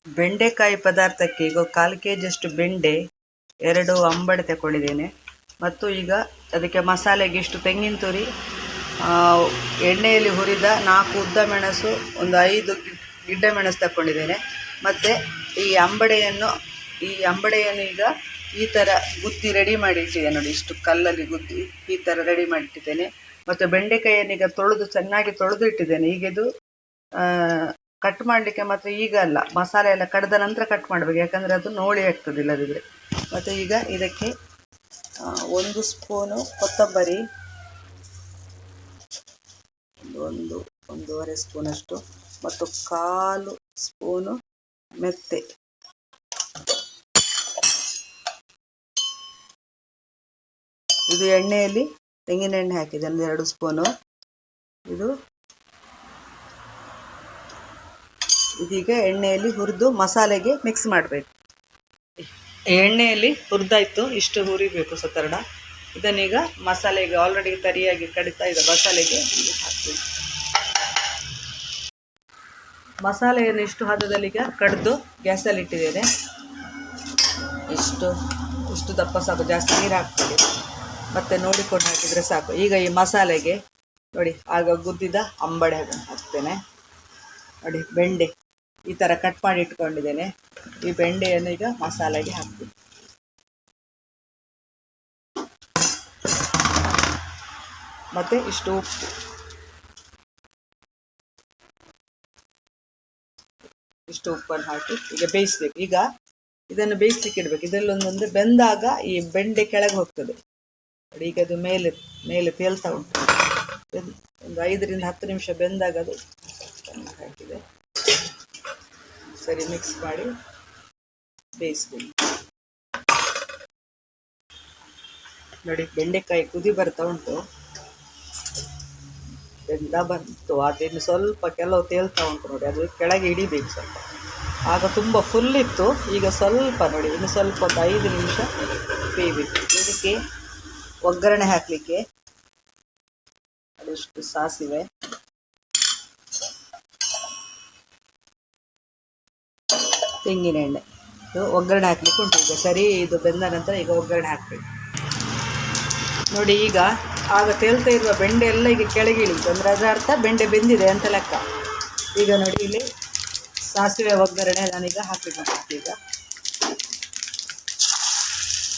ಬೆಂಡೆಕಾಯಿ ಪದಾರ್ಥಕ್ಕೆ ಈಗ 1/4 kg ಅಷ್ಟು ಬೆಂಡೆ, 2 ಅಂಬಡೆ ತಗೊಂಡಿದ್ದೇನೆ. ಮತ್ತು ಈಗ ಅದಕ್ಕೆ ಮಸಾಲೆಗೆ ಇಷ್ಟು ತೆಂಗಿನ ತುರಿ, ಎಣ್ಣೆಯಲ್ಲಿ ಹುರಿದ 4 ಉದ್ದ ಮೆಣಸು, ಒಂದು 5 ಗಿಡ್ಡ ಮೆಣಸು ತಗೊಂಡಿದ್ದೇನೆ. ಮತ್ತು ಈ ಅಂಬಡೆಯನ್ನು ಈಗ ಈ ಥರ ಗುತ್ತಿ ರೆಡಿ ಮಾಡಿ ಇಟ್ಟಿದ್ದೇನೆ ನೋಡಿ. ಇಷ್ಟು ಕಲ್ಲಲ್ಲಿ ಗುತ್ತಿ ಈ ಥರ ರೆಡಿ ಮಾಡಿಟ್ಟಿದ್ದೇನೆ. ಮತ್ತು ಬೆಂಡೆಕಾಯಿಯನ್ನು ಈಗ ಚೆನ್ನಾಗಿ ತೊಳೆದು ಇಟ್ಟಿದ್ದೇನೆ. ಈಗ ಇದು ಕಟ್ ಮಾಡಲಿಕ್ಕೆ ಮಾತ್ರ ಈಗ ಅಲ್ಲ, ಮಸಾಲೆ ಎಲ್ಲ ಕಡ್ದ ನಂತರ ಕಟ್ ಮಾಡಬೇಕು, ಯಾಕಂದರೆ ಅದು ನೋಳಿ ಆಗ್ತದೆ ಇಲ್ಲದಿದ್ದರೆ. ಮತ್ತು ಈಗ ಇದಕ್ಕೆ 1 ಸ್ಪೂನು ಕೊತ್ತಂಬರಿ, 1-1.5 ಸ್ಪೂನಷ್ಟು, ಮತ್ತು 1/4 ಸ್ಪೂನು ಮೆಂತೆ, ಇದು ಎಣ್ಣೆಯಲ್ಲಿ ತೆಂಗಿನ ಎಣ್ಣೆ ಹಾಕಿದೆ 2 ಸ್ಪೂನು. ಇದೀಗ ಎಣ್ಣೆಯಲ್ಲಿ ಹುರಿದು ಮಸಾಲೆಗೆ ಮಿಕ್ಸ್ ಮಾಡಬೇಕು. ಎಣ್ಣೆಯಲ್ಲಿ ಹುರಿದಾಯ್ತು, ಇಷ್ಟು ಹುರಿಬೇಕು ಸತರಣ. ಇದನ್ನೀಗ ಮಸಾಲೆಗೆ ಆಲ್ರೆಡಿ ತರಿಯಾಗಿ ಕಡಿತಾ ಇದೆ ಮಸಾಲೆಗೆ ಹಾಕ್ಬೇಕು. ಮಸಾಲೆಯನ್ನು ಇಷ್ಟು ಹದದಲ್ಲಿ ಈಗ ಕಡಿದು ಗ್ಯಾಸಲ್ಲಿ ಇಟ್ಟಿದ್ದೇನೆ. ಇಷ್ಟು ದಪ್ಪ ಸಾಕು, ಜಾಸ್ತಿ ನೀರು ಹಾಕ್ತೀವಿ, ಮತ್ತು ನೋಡಿಕೊಂಡು ಹಾಕಿದರೆ ಸಾಕು. ಈಗ ಈ ಮಸಾಲೆಗೆ ನೋಡಿ ಆಗ ಗುದ್ದಿದ ಅಂಬಡೆ ಹಾಕ್ತೇನೆ ನೋಡಿ. ಬೆಂಡೆ ಈ ಥರ ಕಟ್ ಮಾಡಿ ಇಟ್ಕೊಂಡಿದ್ದೇನೆ. ಈ ಬೆಂಡೆಯನ್ನು ಈಗ ಮಸಾಲೆಗೆ ಹಾಕ್ತೀನಿ. ಮತ್ತು ಇಷ್ಟು ಉಪ್ಪು, ಇಷ್ಟು ಉಪ್ಪನ್ನು ಹಾಕಿ ಈಗ ಬೇಯಿಸ್ಬೇಕು. ಈಗ ಇದನ್ನು ಬೇಯಿಸ್ಲಿಕ್ಕೆ ಇಡಬೇಕು. ಇದರಲ್ಲೊಂದೊಂದು ಬೆಂದಾಗ ಈ ಬೆಂಡೆ ಕೆಳಗೆ ಹೋಗ್ತದೆ ನೋಡಿ. ಈಗ ಅದು ಮೇಲೆ ತೇಲ್ತಾ ಉಂಟು. ಒಂದು 5-10 ನಿಮಿಷ ಬೆಂದಾಗ ಅದು ಹಾಕಿದೆ. ಸರಿ ಮಿಕ್ಸ್ ಮಾಡಿ ಬೇಯಿಸ್ಬೇಕು ನೋಡಿ. ಬೆಂಡೆಕಾಯಿ ಕುದಿ ಬರ್ತಾ ಉಂಟು, ಬೆಂದ ಬಂತು. ಅದೇನು ಸ್ವಲ್ಪ ಕೆಲವು ತೇಲ್ತಾ ಉಂಟು ನೋಡಿ, ಅದು ಕೆಳಗೆ ಹಿಡಿಬೇಕು ಸ್ವಲ್ಪ. ಆಗ ತುಂಬ ಫುಲ್ ಇತ್ತು, ಈಗ ಸ್ವಲ್ಪ ನೋಡಿ, ಇನ್ನು ಸ್ವಲ್ಪ ಒಂದು 5 ನಿಮಿಷ ಬೇಯಬೇಕು. ಇದಕ್ಕೆ ಒಗ್ಗರಣೆ ಹಾಕಲಿಕ್ಕೆ ಅದಿಷ್ಟು ಸಾಸಿವೆ, ತೆಂಗಿನ ಎಣ್ಣೆ, ಇದು ಒಗ್ಗರಣೆ ಹಾಕ್ಲಿಕ್ಕೆ ಉಂಟು. ಈಗ ಸರಿ ಇದು ಬೆಂದ ನಂತರ ಈಗ ಒಗ್ಗರಣೆ ಹಾಕಬೇಕು ನೋಡಿ. ಈಗ ಆಗ ತೇಲ್ತಾ ಇರುವ ಬೆಂಡೆ ಎಲ್ಲ ಈಗ ಕೆಳಗೆ ಇಳಿತು, ಅಂದರೆ ಅದರ ಅರ್ಥ ಬೆಂಡೆ ಬೆಂದಿದೆ ಅಂತ ಲೆಕ್ಕ. ಈಗ ನೋಡಿ ಇಲ್ಲಿ ಸಾಸಿವೆ ಒಗ್ಗರಣೆ ನಾನೀಗ ಹಾಕಬೇಕು. ಈಗ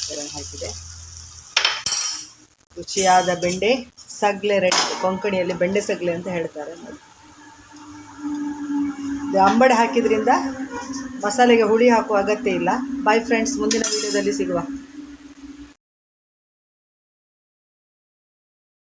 ಒಗ್ಗರಣೆ ಹಾಕಿದೆ. ರುಚಿಯಾದ ಬೆಂಡೆ ಸಗ್ಲೆ ರೆಡಿ. ಕೊಂಕಣಿಯಲ್ಲಿ ಬೆಂಡೆ ಸಗ್ಲೆ ಅಂತ ಹೇಳ್ತಾರೆ ನೋಡಿ. ಇದು ಅಂಬಡೆ ಹಾಕಿದ್ರಿಂದ ಮಸಾಲೆಗೆ ಹುಳಿ ಹಾಕುವ ಅಗತ್ಯ ಇಲ್ಲ. ಬಾಯ್ ಫ್ರೆಂಡ್ಸ್, ಮುಂದಿನ ವಿಡಿಯೋದಲ್ಲಿ ಸಿಗುವ.